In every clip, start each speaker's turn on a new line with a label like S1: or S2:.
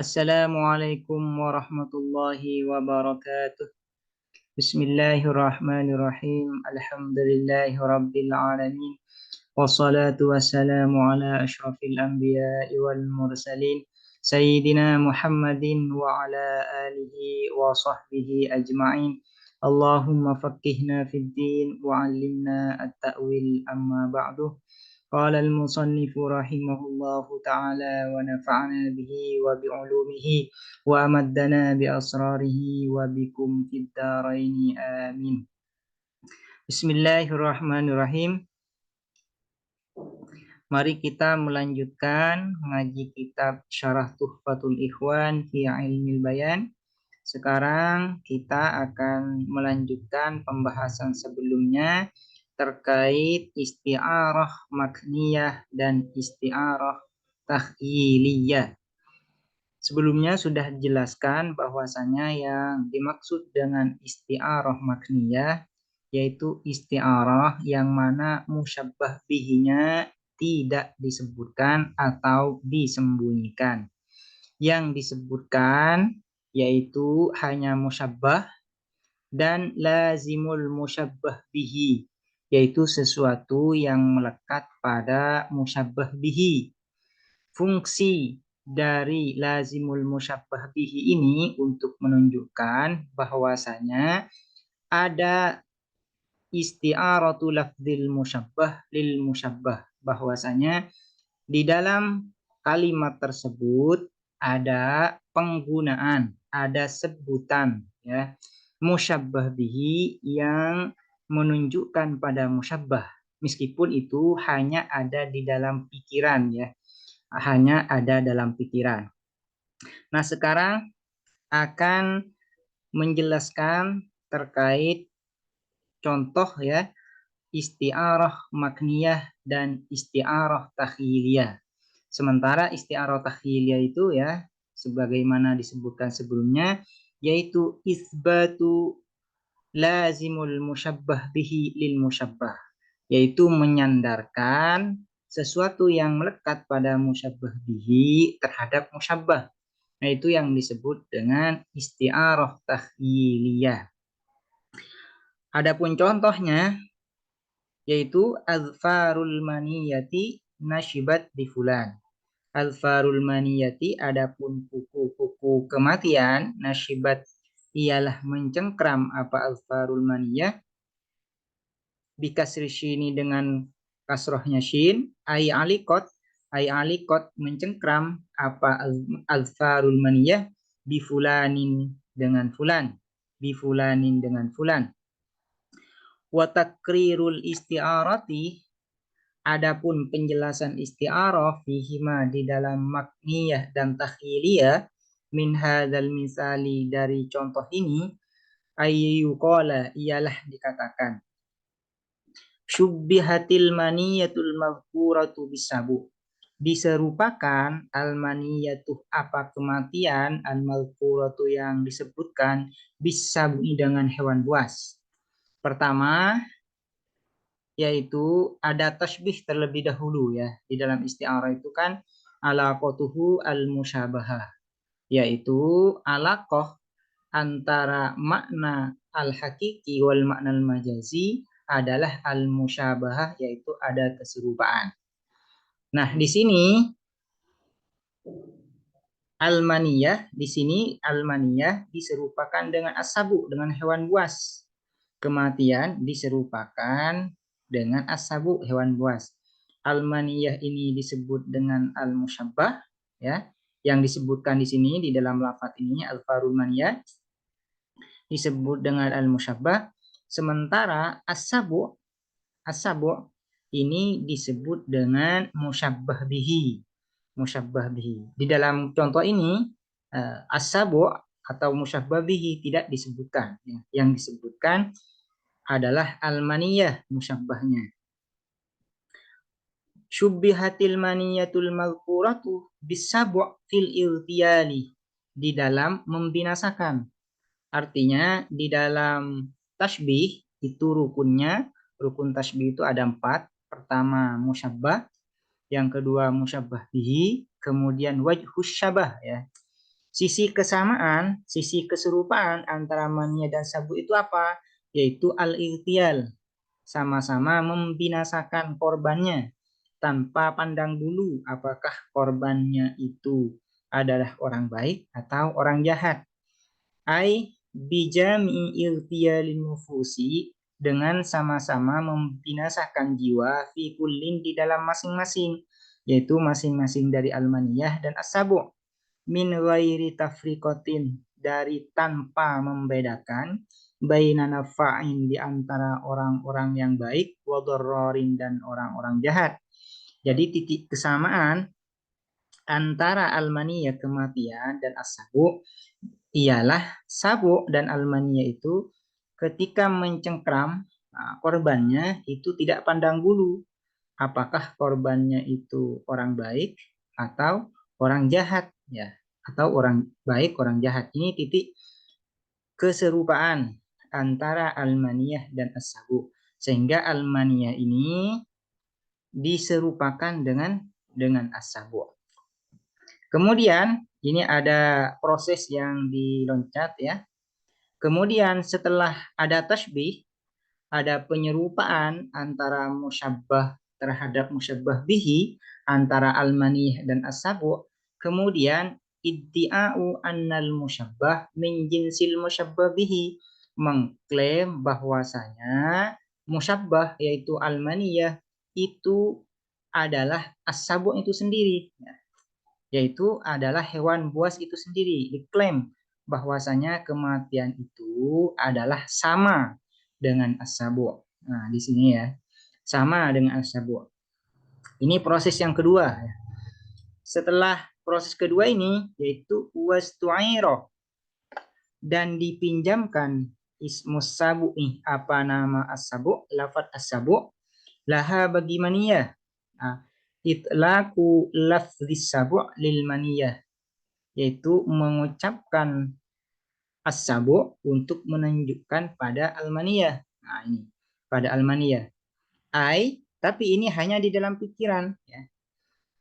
S1: Assalamualaikum warahmatullahi wabarakatuh. Bismillahirrahmanirrahim. Alhamdulillahi rabbil alamin. Wassalatu wassalamu ala ashrafil anbiya'i wal mursalin. Sayyidina Muhammadin wa ala alihi wa sahbihi ajma'in. Allahumma faqqihna fid din wa 'allimna at-ta'wil amma ba'du. قال المصنف رحمه الله تعالى ونفعنا به وبعلومه وأمدنا بأسراره وبكم في الدارين آمين. Bismillahirrahmanirrahim. Mari kita melanjutkan mengaji kitab Syarah Tuhfatul Ikhwan fi Ilmil Bayan. Sekarang kita akan melanjutkan pembahasan sebelumnya terkait isti'arah makniyah dan isti'arah takhyiliyah. Sebelumnya sudah dijelaskan bahwasanya yang dimaksud dengan isti'arah makniyah yaitu isti'arah yang mana musyabbah bihinya tidak disebutkan atau disembunyikan. Yang disebutkan yaitu hanya musyabbah dan lazimul musyabbah bihi, yaitu sesuatu yang melekat pada musyabbah bihi. Fungsi dari lazimul musyabbah bihi ini untuk menunjukkan bahwasanya ada isti'aratu lafdzil musyabbah lil musyabbah, bahwasanya di dalam kalimat tersebut ada penggunaan, ada sebutan ya musyabbah bihi yang menunjukkan pada musyabbah, meskipun itu hanya ada di dalam pikiran ya, hanya ada dalam pikiran. Nah, sekarang akan menjelaskan terkait contoh ya isti'arah makniyah dan isti'arah takhyiliyah. Sementara isti'arah takhyiliyah itu ya sebagaimana disebutkan sebelumnya yaitu isbatu lazimul musyabbah bihi lil musyabbah, yaitu menyandarkan sesuatu yang melekat pada musyabbah bihi terhadap musyabbah. Nah, itu yang disebut dengan isti'arah takhyiliyah. Adapun contohnya yaitu azfarul maniyati nasyibat di fulan. Azfarul maniyati adapun kuku-kuku kematian, nasyibat ialah mencengkram apa azfarul maniyah, bikasri syini dengan kasrohnya shin, ay alikot mencengkram apa azfarul maniyah, bifulanin dengan fulan, bifulanin dengan fulan. Wa takrirul isti'arati, adapun penjelasan isti'arah fihima di dalam makniyah dan takhyiliyah, min hadzal misali dari contoh ini, ayyuqala ialah dikatakan syubbihatil maniyatul mazkuratu bisabu, diserupakan almaniyatuh apa kematian, al-mazkuratu yang disebutkan, bisabu dengan hewan buas. Pertama yaitu ada tasbih terlebih dahulu ya. Di dalam isti'arah itu kan alaqatuhu al-musyabahah, yaitu alaqah antara makna al-hakiki wal makna al-majazi adalah al-musyabahah, yaitu ada keserupaan. Nah, di sini almaniyah diserupakan dengan asabu, dengan hewan buas. Kematian diserupakan dengan asabu, hewan buas. Almaniyah ini disebut dengan al-musyabbah ya. Yang disebutkan di sini di dalam lafaz ini al-farul maniyah disebut dengan al-musyabbah, sementara asabu ini disebut dengan musyabbah bihi. Musyabbah bihi. Di dalam contoh ini asabu atau musyabbah bihi tidak disebutkan ya. Yang disebutkan adalah al-maniyah musyabbahnya. Syubbihatil maniyatul mazkuratu bisabu' fil irtiyali, di dalam membinasakan. Artinya di dalam tasbih itu rukunnya, rukun tasbih itu ada 4. Pertama musyabbah, yang kedua musyabbah bihi, kemudian wajhus syabah ya. Sisi kesamaan, sisi keserupaan antara maniyah dan sabuk itu apa? Yaitu al-ightial, sama-sama membinasakan korbannya tanpa pandang bulu apakah korbannya itu adalah orang baik atau orang jahat. Ai bijami ightialin nufusi, dengan sama-sama membinasakan jiwa fi kullin di dalam masing-masing, yaitu masing-masing dari al-maniyah dan as-sabu, min ghairi tafriqatin, dari tanpa membedakan, baina nafa'in, di antara orang-orang yang baik, wa dharrarin, dan orang-orang jahat. Jadi titik kesamaan antara almaniyah kematian dan as-sabu ialah sabu dan almaniyah itu ketika mencengkram, korbannya itu tidak pandang bulu apakah korbannya itu orang baik atau orang jahat, ya, atau orang baik orang jahat. Ini titik keserupaan antara almaniyah dan as-sabu, sehingga almaniyah ini diserupakan dengan as-sabu. Kemudian ini ada proses yang diloncat, ya. Kemudian setelah ada tasbih, ada penyerupaan antara musyabbah terhadap musyabbah bihi, antara al-manih dan as-sabu. Kemudian iddi'a'u annal musyabbah min jinsil musyabbah bihi, mengklaim bahwasanya musyabbah yaitu al-maniyah itu adalah as-sabu itu sendiri, yaitu adalah hewan buas itu sendiri. Diklaim bahwasanya kematian itu adalah sama dengan as-sabu. Nah, di sini ya, sama dengan as-sabu. Ini proses yang kedua. Setelah proses kedua ini, yaitu wastu'iro, dan dipinjamkan ismus sabu'i, apa nama as-sabu, lafaz as-sabu, laha bagi maniyah. Nah, itlaqu lafzis sabu' lil maniyah, yaitu mengucapkan as-sabu untuk menunjukkan pada almaniyah. Nah, ini pada almaniyah. Tapi ini hanya di dalam pikiran, ya.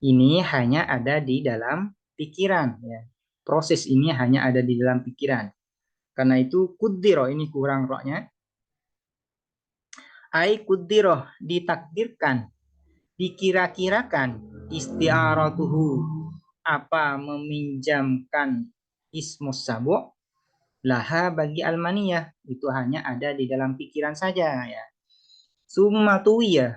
S1: Ini hanya ada di dalam pikiran, ya. Proses ini hanya ada di dalam pikiran. Karena itu kudiro, ini kurang roknya. Kudiro, ditakdirkan, dikira-kirakan, isti'aratuhu, apa meminjamkan ismus sabu, laha bagi almaniyah, itu hanya ada di dalam pikiran saja, ya. Summa tuwiyah,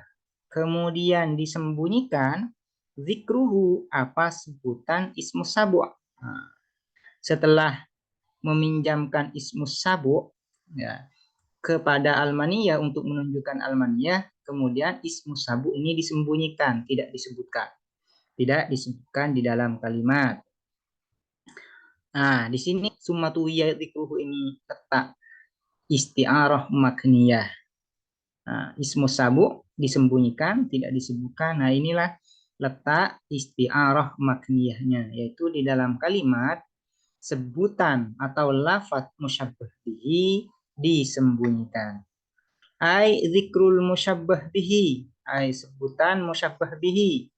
S1: kemudian disembunyikan, zikruhu, apa sebutan ismus sabu. Nah, setelah meminjamkan ismus sabu, ya, kepada almaniyah untuk menunjukkan almaniyah, kemudian ismus sabu ini disembunyikan, tidak disebutkan di dalam kalimat. Nah, di sini summa tuwiyah zikruhu ini letak isti'arah makniyah. Nah, ismus sabu disembunyikan, tidak disebutkan. Nah, inilah letak isti'arah makniyahnya, yaitu di dalam kalimat sebutan atau lafaz musyabbah bihi disembunyikan. Zikrul musyabbah bihi, sebutan musyabbah bihi.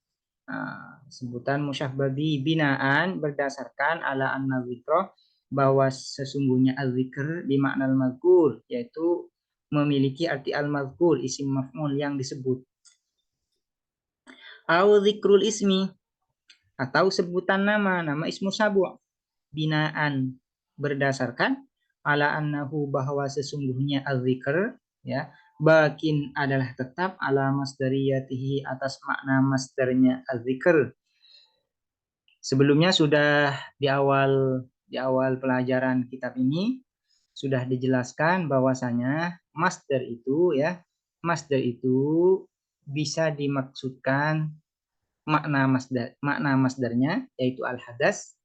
S1: Sebutan musyabbah bihi binaan berdasarkan ala anna zikra, bahwa sesungguhnya al-zikr di makna al-mazkur, yaitu memiliki arti al-mazkur, isim maf'ul yang disebut. Au zikrul ismi, atau sebutan nama ismu sabu', binaan berdasarkan ala annahu, bahwa sesungguhnya al-zikr, ya, bakin adalah tetap, ala masdariyatihi, atas makna masdarnya al-zikr. Sebelumnya sudah di awal pelajaran kitab ini sudah dijelaskan bahwasanya masdar itu, ya, masdar itu bisa dimaksudkan makna masdarnya yaitu al-hadas,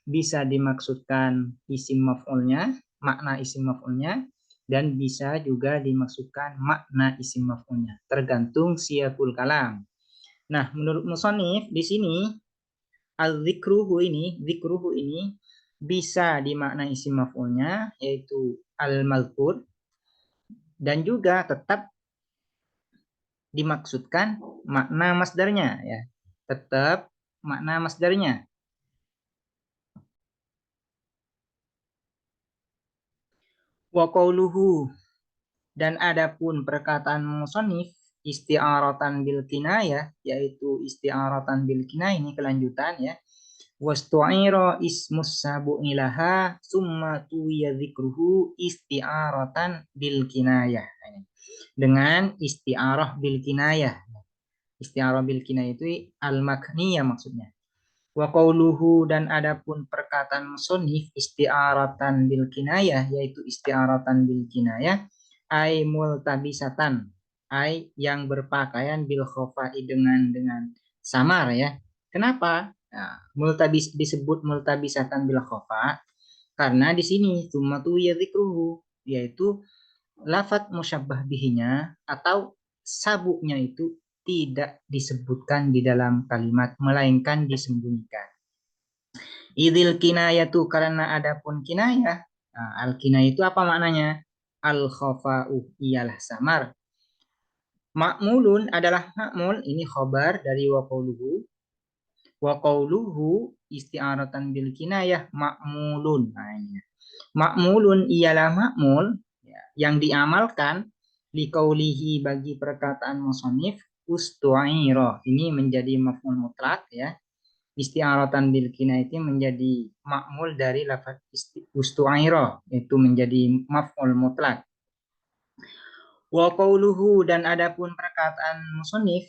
S1: bisa dimaksudkan isim maf'ulnya, makna isim maf'ulnya, dan bisa juga dimaksudkan makna isim maf'ulnya, tergantung siyaqul kalam. Nah, menurut musannif di sini zikruhu ini bisa dimaknai isim maf'ulnya yaitu al-mazkur, dan juga tetap dimaksudkan makna masdarnya, ya. Tetap makna masdarnya. Wa qauluhu, dan adapun perkataan musannif isti'aratan bil kinayah, yaitu isti'aratan bil kinayah, ini kelanjutan ya. Wastu'ira ismus sabu ilaha summa tuwiya dzikruhu isti'aratan bil kinayah. Dengan isti'arah bil kinayah. Isti'arah bil kinayah itu al-makniyah maksudnya. Wa qauluhu, dan adapun perkataan musannif isti'aratan bil kinayah, yaitu isti'aratan bil kinayah ai multabisatan, ai yang berpakaian bil khafai dengan samar ya. Kenapa? Nah, multabis disebut multabisatan bil khafa karena di sini tsumatu yadzikruhu, yaitu lafadz musyabbah bihinya atau sabuknya itu tidak disebutkan di dalam kalimat melainkan disembunyikan. Idil kinayah itu karena adapun kinayah. Nah, al kinayah itu apa maknanya? Al khafa'u ialah samar. Ma'mulun adalah ma'mul, ini khobar dari wa qauluhu. Wa qauluhu isti'aratan bil kinayah ma'mulun. Nah, ini. Ma'mulun ialah ma'mul ya, yang diamalkan liqaulihi bagi perkataan musannif ustu'ira. Ini menjadi maf'ul mutlak ya. Isti'aratan bil kinayah itu menjadi ma'mul dari lafaz ustu'ira, itu menjadi maf'ul mutlak. Wa qauluhu, dan adapun perkataan musannif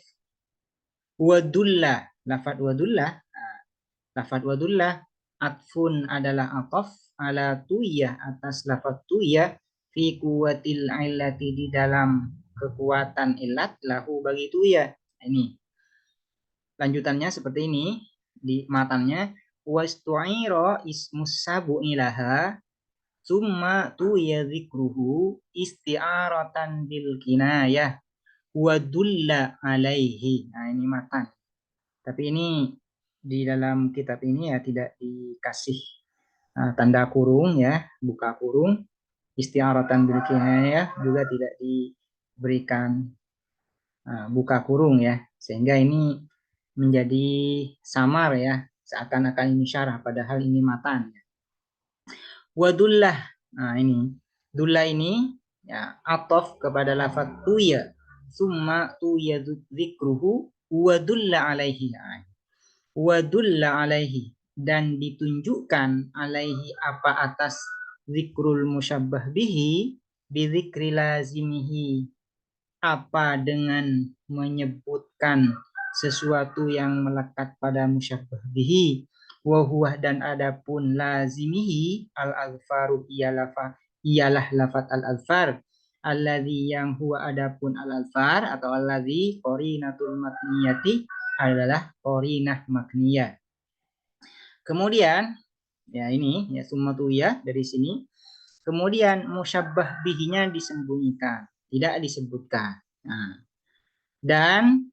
S1: wadulla, lafaz wadulla, lafaz wadulla atfun adalah ataf ala tuyah, atas lafaz tuyah fi kuwatil illati, di dalam kekuatan ilat lahu bagi tuyah. Ini lanjutannya seperti ini di matannya, wastu'ira ismus sabu ilaha summa tuyah dzikruhu isti'aratan bil kinayah wa dulla alaihi. Nah, ini matan. Tapi ini di dalam kitab ini ya tidak dikasih tanda kurung ya, buka kurung. Isti'aratan bil kinayah juga tidak diberikan buka kurung ya, sehingga ini menjadi samar ya, seakan-akan ini syarah padahal ini matan. Wadullah, nah ini dullah ini ya atof kepada lafaz tuya, summa tuya dzikruhu wadulla alaihi, wadulla alaihi, dan ditunjukkan alaihi apa atas zikrul musyabbah bihi bidzikri lazimihi, apa dengan menyebutkan sesuatu yang melekat pada musyabbah bihi, wa huwa, dan adapun lazimihi al alfaru ialah lafat al alfar, alladzi yang huwa adapun al alfar atau alladzi qarinatul makniyati adalah qarinah makniyah. Kemudian ya ini ya summatu ya dari sini. Kemudian musyabbah bihinya disembunyikan, tidak disebutkan. Nah, dan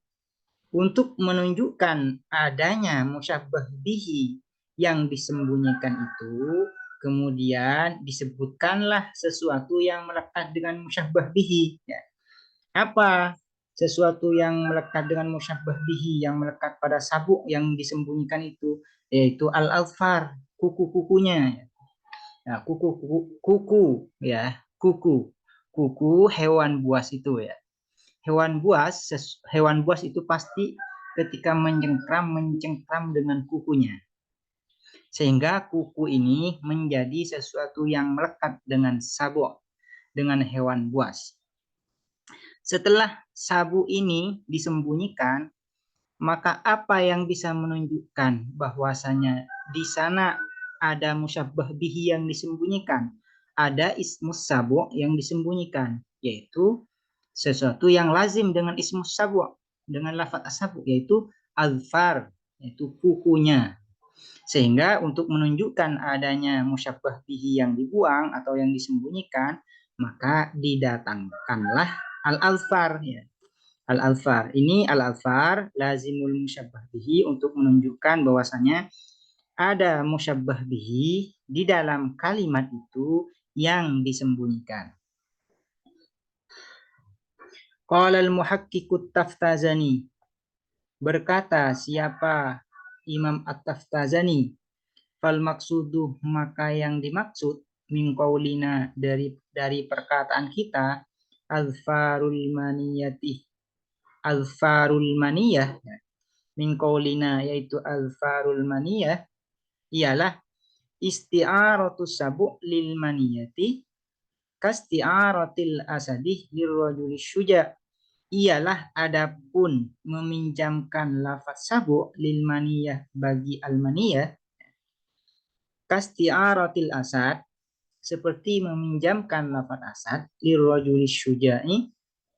S1: untuk menunjukkan adanya musyabbah bihi yang disembunyikan itu, kemudian disebutkanlah sesuatu yang melekat dengan musyabbah bihi. Ya. Apa sesuatu yang melekat dengan musyabbah bihi, yang melekat pada sabuk yang disembunyikan itu, yaitu al-alfar, kuku-kukunya. Nah, kuku ya, kuku hewan buas itu ya. Hewan buas itu pasti ketika mencengkram dengan kukunya. Sehingga kuku ini menjadi sesuatu yang melekat dengan sabuk, dengan hewan buas. Setelah sabuk ini disembunyikan, maka apa yang bisa menunjukkan bahwasanya di sana ada musyabbah bihi yang disembunyikan, ada ismus sabu yang disembunyikan, yaitu sesuatu yang lazim dengan ismus sabu, dengan lafaz as-sabu, yaitu alfar, yaitu kukunya. Sehingga untuk menunjukkan adanya musyabbah bihi yang dibuang atau yang disembunyikan, maka didatangkanlah al-alfar ya. Al-alfar. Ini al-alfar lazimul musyabbah bihi untuk menunjukkan bahwasanya ada musyabbah bihi di dalam kalimat itu yang disembunyikan. Qala al-muhaqqiqut Taftazani, berkata siapa Imam At-Taftazani, fal maksuduh, maka yang dimaksud min qaulina dari perkataan kita azfarul maniyah min qaulina yaitu azfarul maniyah ialah isti'aratus sabu lil maniyati kasti'aratil asadi lirrajuli syuja ialah adapun meminjamkan lafaz sabu lil maniyah bagi al maniyah kasti'aratil asad seperti meminjamkan lafaz asad lirrajuli syuja'i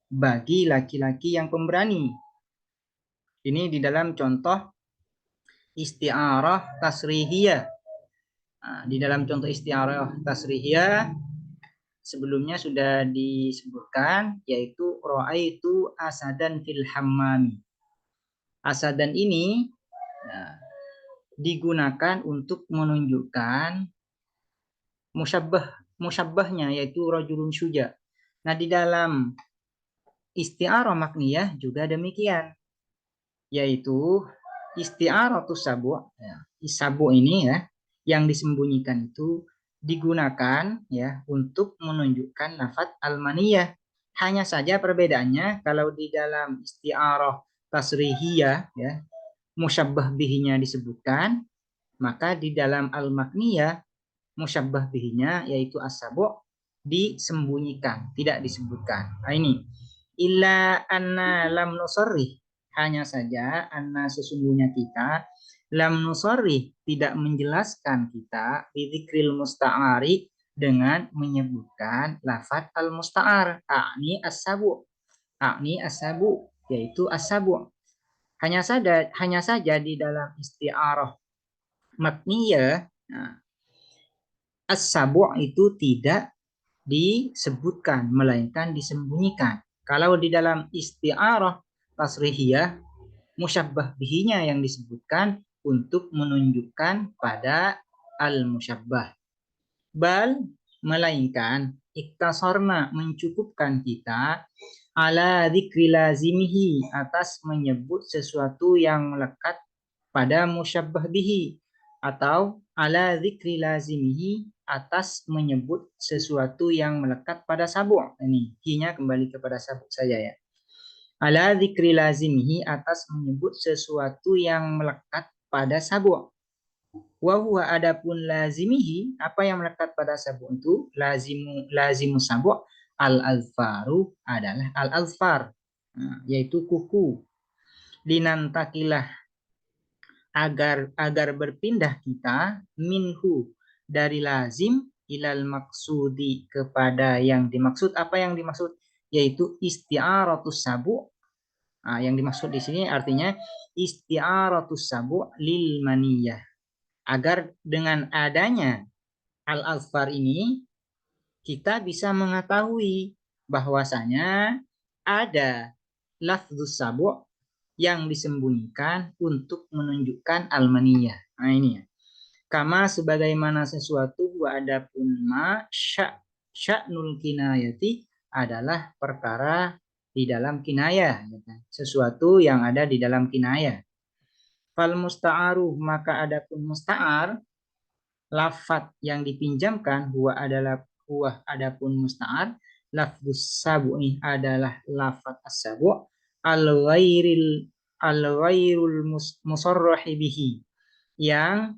S1: bagi laki-laki yang pemberani. Ini di dalam contoh isti'arah tasrihiyah. Nah, di dalam contoh isti'arah tasrihiyah sebelumnya sudah disebutkan yaitu ra'aitu asadan fil hammami. Asadan ini digunakan untuk menunjukkan musyabbahnya yaitu rajulun syuja. Nah, di dalam isti'arah makniyah juga demikian. Yaitu isti'aratus sabu, sabu ini ya yang disembunyikan itu digunakan ya untuk menunjukkan lafaz al-maniyah. Hanya saja perbedaannya kalau di dalam isti'arah tasrihiyah ya musyabbah bihinya disebutkan, maka di dalam al-makniyah musyabbah bihinya yaitu as-sabu disembunyikan, tidak disebutkan. Nah, ini illa anna lam nusarrih, hanya saja anna sesungguhnya kita lam nusarrih tidak menjelaskan kita bidzikril musta'ari dengan menyebutkan lafaz al musta'ar a'ni as-sabu yaitu as-sabu. Hanya saja di dalam isti'arah makniyah as-sabu itu tidak disebutkan melainkan disembunyikan. Kalau di dalam isti'arah tasrihiyah musyabbah bihinya yang disebutkan untuk menunjukkan pada al-musyabbah. Bal melainkan iktasarna mencukupkan kita ala dzikri lazimihi atas menyebut sesuatu yang melekat pada musyabbah bihi atau ala dzikri lazimihi atas menyebut sesuatu yang melekat pada sabu. Ini hinya kembali kepada sabu saja ya. Ala dzikri lazimihi atas menyebut sesuatu yang melekat pada sabu. Wa huwa adapun lazimihi, apa yang melekat pada sabu itu lazimu sabu al-azfaru adalah al-azfar, yaitu kuku. Linantakilah agar berpindah kita minhu dari lazim ilal maksudi kepada yang dimaksud. Apa yang dimaksud? Yaitu isti'aratus sabu. Nah, yang dimaksud di sini artinya isti'aratus sabu lil maniyah. Agar dengan adanya al-azfar ini kita bisa mengetahui bahwasanya ada lafzus sabu yang disembunyikan untuk menunjukkan al-maniyah. Nah, ini ya. Kama sebagaimana sesuatu wa adapun ma sya'nul kinayati adalah perkara di dalam kinayah, sesuatu yang ada di dalam kinayah. Fal musta'aru maka adapun musta'ar lafaz yang dipinjamkan huwa adapun musta'ar lafzus sabu'i adalah lafaz as-sabu' al-ghairul musarrahi bihi yang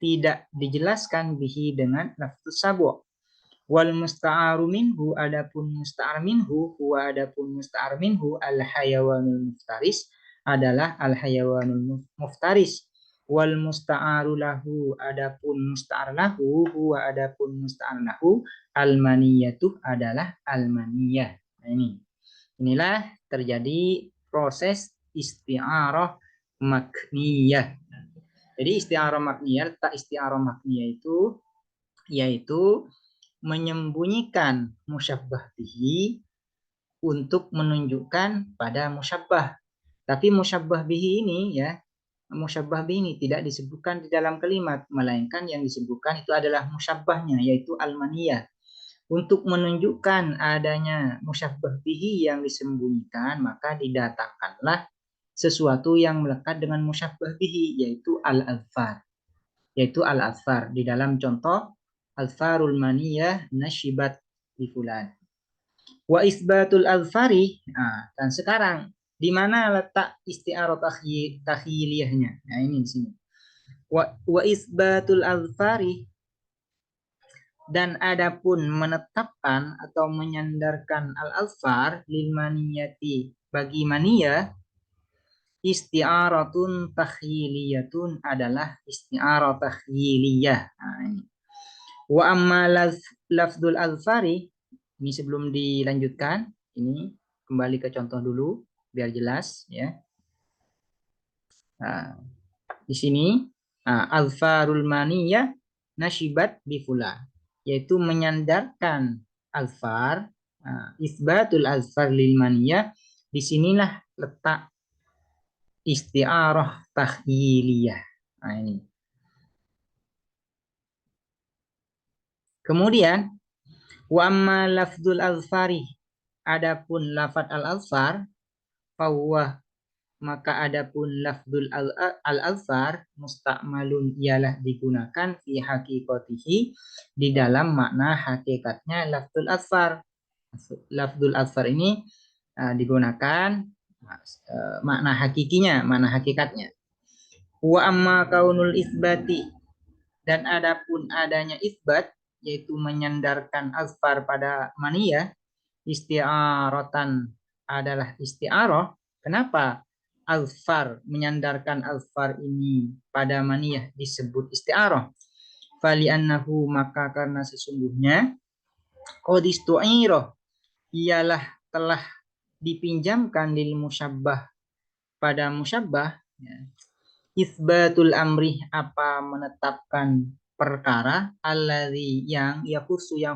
S1: tidak dijelaskan bihi dengan lafzus sabu'. Wal musta'aru minhu adapun musta'ar minhu huwa adapun musta'ar minhu al hayawanul muftaris adalah al hayawanul muftaris. Wal musta'aru lahu adapun musta'ar lahu huwa adapun musta'ar lahu al maniyatu adalah al maniyah. Nah, inilah terjadi proses isti'arah makniyah. Jadi isti'arah makniyah, tak isti'arah makniyah itu yaitu menyembunyikan musyabbah bihi untuk menunjukkan pada musyabbah. Tapi musyabbah bihi ini ya, musyabbah bihi ini tidak disebutkan di dalam kalimat, melainkan yang disebutkan itu adalah musyabbahnya yaitu al-maniyah. Untuk menunjukkan adanya musyabbah bihi yang disembunyikan, maka didatangkanlah sesuatu yang melekat dengan musyabbah bihi yaitu al-azfar. Yaitu al-azfar di dalam contoh alfarul maniyah nasyibat bi fulan. Wa isbatul alfari. Nah, dan sekarang di mana letak isti'arah takhyiliyahnya? Nah, ini di sini. Wa isbatul alfari, dan adapun menetapkan atau menyandarkan al-alfar lil maniyati bagi maniyah, isti'aratun takhyiliyatun adalah isti'arah takhyiliyah. Nah, ini. Wa amma lafdul alfari, ini sebelum dilanjutkan, ini kembali ke contoh dulu biar jelas ya. Nah, di sini alfarul maniyah nasyibat bi fulan, yaitu menyandarkan alfar, isbatul alfar lil maniyah, disinilah letak isti'arah takhyiliyah. Nah, ini. Kemudian wa amma lafdul alfari, adapun lafad al-alfar, fahuwa, maka adapun lafdul al-alfar mustakmalun, ialah digunakan fi hakikatihi, di dalam makna hakikatnya lafdul alfar. Lafdul alfar ini digunakan makna hakikinya, makna hakikatnya. Wa amma kaunul isbati, dan adapun adanya isbat, yaitu menyandarkan alfar pada maniyah, isti'aratan, adalah isti'arah. Kenapa alfar, menyandarkan alfar ini pada maniyah disebut isti'arah? Fali annahu, maka karena sesungguhnya, qadistu'irah, ialah telah dipinjamkan lil musyabbah, pada musyabbah, ya. Isbatul amri, apa menetapkan perkara, alladzi, yang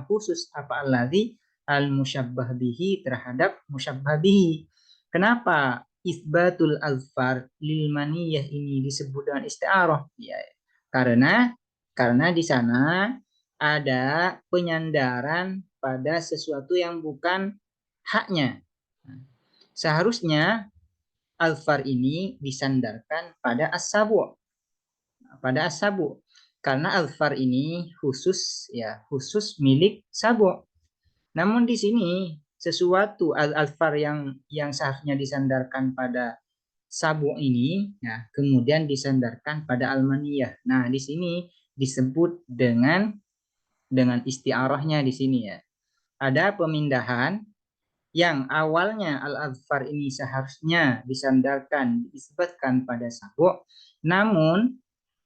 S1: khusus apa, alladzi al musyabbah bihi, terhadap musyabbah bihi. Kenapa isbatul alfar lil maniyah ini disebut dengan isti'arah? Ya, karena di sana ada penyandaran pada sesuatu yang bukan haknya. Seharusnya alfar ini disandarkan pada as-sabu, karena alfar ini khusus milik sabu. Namun di sini sesuatu alfar yang seharusnya disandarkan pada sabu ini, ya, kemudian disandarkan pada almaniyah. Nah, di sini disebut dengan isti'arahnya di sini ya. Ada pemindahan yang awalnya al-alfar ini seharusnya disandarkan, diisbatkan pada sabu, namun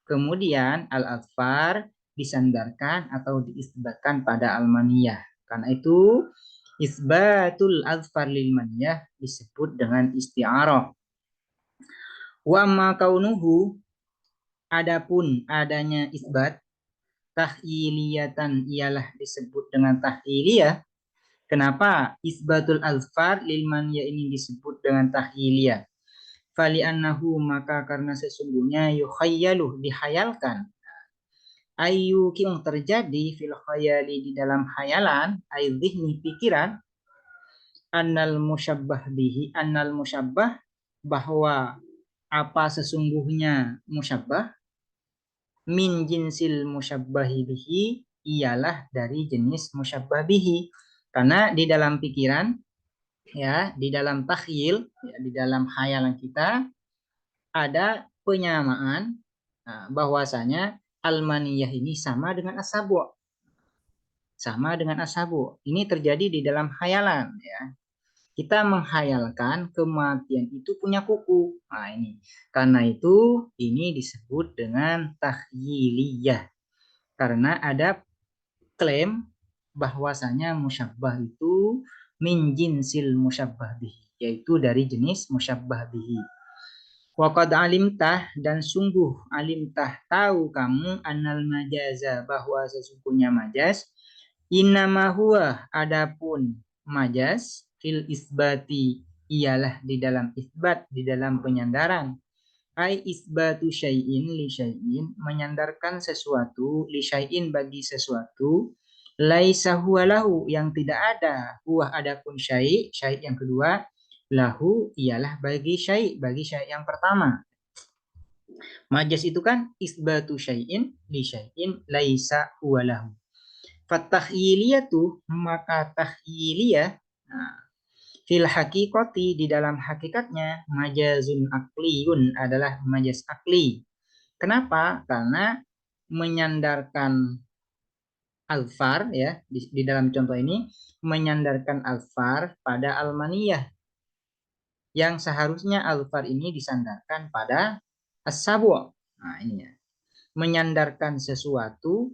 S1: kemudian al-alfar disandarkan atau diisbatkan pada al-maniyah. Karena itu isbatul alfar lil maniyah disebut dengan isti'arah. Wa ma kaunuhu, adapun adanya isbat, tahyiliyatan, ialah disebut dengan tahyiliyah. Kenapa isbatul alfar lil maniyah ini disebut dengan tahyiliyah? Fali annahu, maka karena sesungguhnya, yukhayyalu, dihayalkan, ayu yang terjadi fil khayali, di dalam hayalan, ay dhihni, pikiran, annal musyabbah bihi, annal musyabbah, bahwa apa sesungguhnya musyabbah, min jinsil musyabbahi bihi, ialah dari jenis musyabbah bihi. Karena di dalam pikiran, ya, di dalam takhyil, ya, di dalam hayalan kita ada penyamaan bahwasanya al-maniyah ini sama dengan as-sabu. Sama dengan as-sabu. Ini terjadi di dalam hayalan ya. Kita menghayalkan kematian itu punya kuku. Nah, ini. Karena itu ini disebut dengan takhyiliyah. Karena ada klaim bahwasanya musyabbah itu min jinsil musyabbah bihi, yaitu dari jenis musyabbah bihi. Wa qad alimtah, dan sungguh alimtah, tahu kamu, annal majaza, bahwa sesungguhnya majaz, innama huwa, adapun majaz, fil isbati, ialah di dalam isbat, di dalam penyandaran, ai isbatu syai'in li syai'in, menyandarkan sesuatu, li syai'in, bagi sesuatu, laisa huwa lahu, yang tidak ada, huwa, adapun syai', syai' yang kedua, lahu, ialah bagi syai', yang pertama. Majaz itu kan isbatu syai'in li syai'in laisa huwa lahu. Fatahyiliyatu, maka tahyiliyah, nah, fil hakikoti, di dalam hakikatnya, majazun akliyun, adalah majaz akli. Kenapa? Karena menyandarkan alfar, ya, di dalam contoh ini menyandarkan alfar pada almaniyah, yang seharusnya alfar ini disandarkan pada as-sabu'. Nah, ini ya. Menyandarkan sesuatu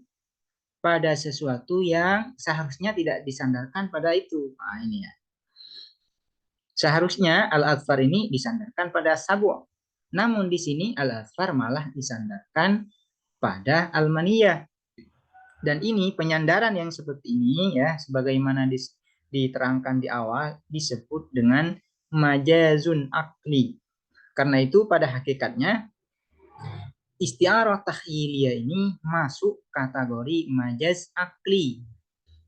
S1: pada sesuatu yang seharusnya tidak disandarkan pada itu. Nah, ini ya. Seharusnya al-azfar ini disandarkan pada sabu'. Namun di sini al-azfar malah disandarkan pada al-maniyah. Dan ini penyandaran yang seperti ini ya, sebagaimana diterangkan di awal, disebut dengan majazun akli. Karena itu pada hakikatnya isti'arah tahyiliyah ini masuk kategori majaz akli.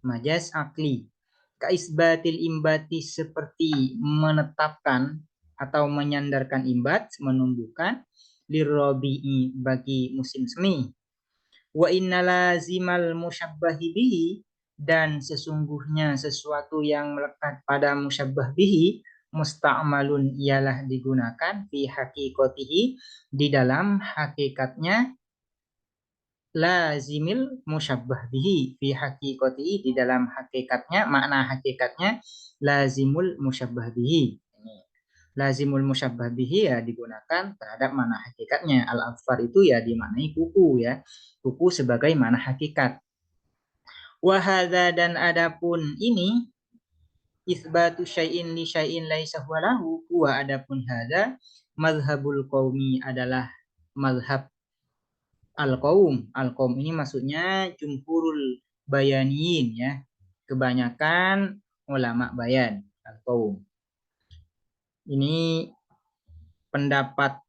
S1: Majaz akli. Kaisbatil imbati, seperti menetapkan atau menyandarkan imbat, menumbuhkan, lirrobi'i, bagi musim semi. Wa inna lazimal musyabbahi bihi, dan sesungguhnya sesuatu yang melekat pada musyabbah bihi, musta'malun, ialah digunakan, fi hakikotihi, di dalam hakikatnya, lazimil musyabbah bihi, fi hakikatihi, di dalam hakikatnya, makna hakikatnya lazimul musyabbah bihi. Lazimul musyabbah bihi ya digunakan terhadap makna hakikatnya. Al-azfar itu ya dimaknai kuku ya. Kuku sebagai makna hakikat. Wahada, dan adapun ini, isbatu syai'in li syai'in laisa huwa lahu, wa adapun hada mazhabul qaumi, adalah mazhab al-qaum. Al-qaum ini maksudnya jumhurul bayaniyin ya. Kebanyakan ulama bayan, al-qaum. Ini pendapat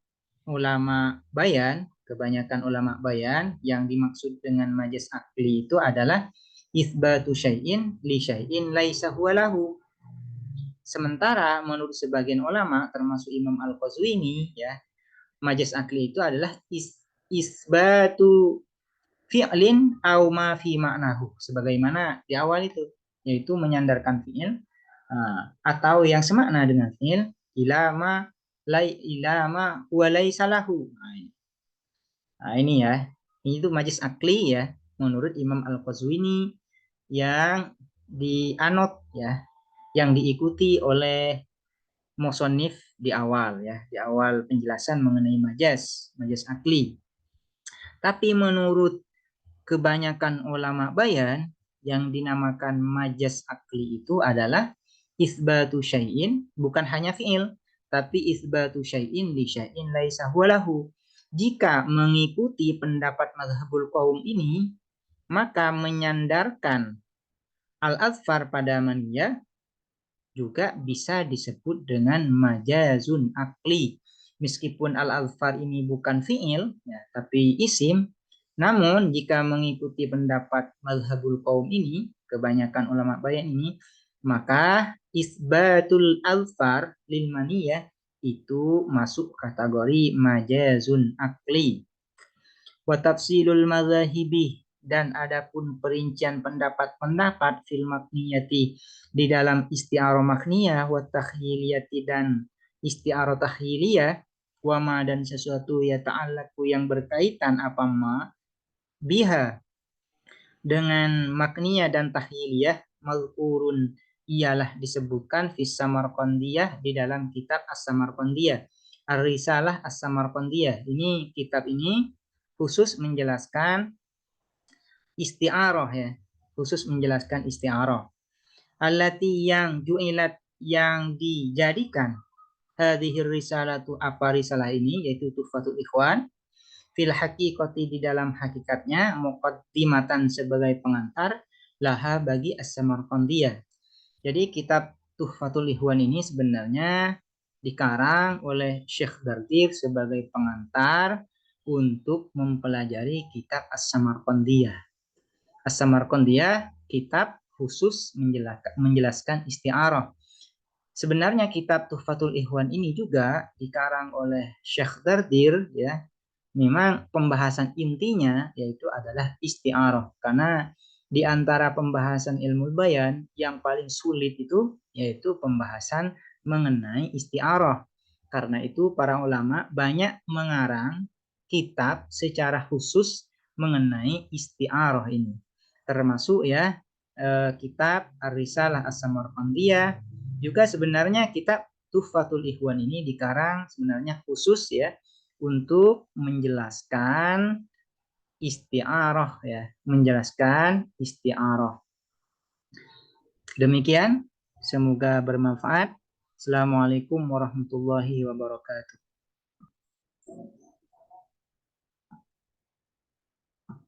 S1: ulama bayan, kebanyakan ulama bayan, yang dimaksud dengan majaz akli itu adalah isbatu syai'in li syai'in laisa huwa lahu. Sementara menurut sebagian ulama termasuk Imam Al-Qazwini ya, majaz akli itu adalah isbatu fi'lin au ma fi ma'nahu, sebagaimana di awal itu, yaitu menyandarkan fi'il atau yang semakna dengan fi'il ilama huwa laisa lahu. Nah, ini ya. Ini tuh majaz akli ya menurut Imam Al-Qazwini, yang dianut ya, yang diikuti oleh musonif di awal ya, di awal penjelasan mengenai majaz akli. Tapi menurut kebanyakan ulama bayan, yang dinamakan majaz akli itu adalah isbatu syai'in, bukan hanya fi'il, tapi isbatu syai'in li syai'in laisa huwa lahu. Jika mengikuti pendapat mazhabul qaum ini, maka menyandarkan al-azfar pada maniyah juga bisa disebut dengan majazun akli. Meskipun al-azfar ini bukan fi'il ya, tapi isim, namun jika mengikuti pendapat mazhabul qaum ini, kebanyakan ulama bayan ini, maka isbatul alfar lil maniyah itu masuk kategori majazun akli. Wa tafsilul madzahibi, dan adapun perincian pendapat-pendapat fil makniyati, di dalam isti'arah makniyah, wa takhyiliyati, dan isti'arah takhyiliyah, wa ma, dan sesuatu ya ta'allaku, yang berkaitan apa ma biha, dengan makniyah dan tahyiliyah, mazkurun, ialah disebutkan fis Samarqandiyah, di dalam kitab As-Samarqandiyah, Ar-Risalah As-Samarqandiyah. Ini kitab ini khusus menjelaskan isti'arah ya, khusus menjelaskan isti'arah. Allati, yang ju'ilat, yang dijadikan, hadhir risalatu, apa risalah ini, yaitu Tuhfatul Ikhwan, fil haqiqati, di dalam hakikatnya, muqaddimatan, sebagai pengantar, laha, bagi As-Samarqandiyah. Jadi kitab Tuhfatul Ikhwan ini sebenarnya dikarang oleh Syekh Dardir sebagai pengantar untuk mempelajari kitab As-Samarqandiyah. As-Samarqandiyah kitab khusus menjelaskan isti'arah. Sebenarnya kitab Tuhfatul Ikhwan ini juga dikarang oleh Syekh Dardir ya. Memang pembahasan intinya yaitu adalah isti'arah, karena Di antara pembahasan ilmu bayan yang paling sulit itu yaitu pembahasan mengenai isti'arah. Karena itu para ulama banyak mengarang kitab secara khusus mengenai isti'arah ini. Termasuk ya kitab Ar-Risalah As-Samarqandiyah. Juga sebenarnya kitab Tuhfatul Ikhwan ini dikarang sebenarnya khusus ya untuk menjelaskan isti'arah ya, menjelaskan isti'arah. Demikian, semoga bermanfaat. Assalamualaikum warahmatullahi wabarakatuh.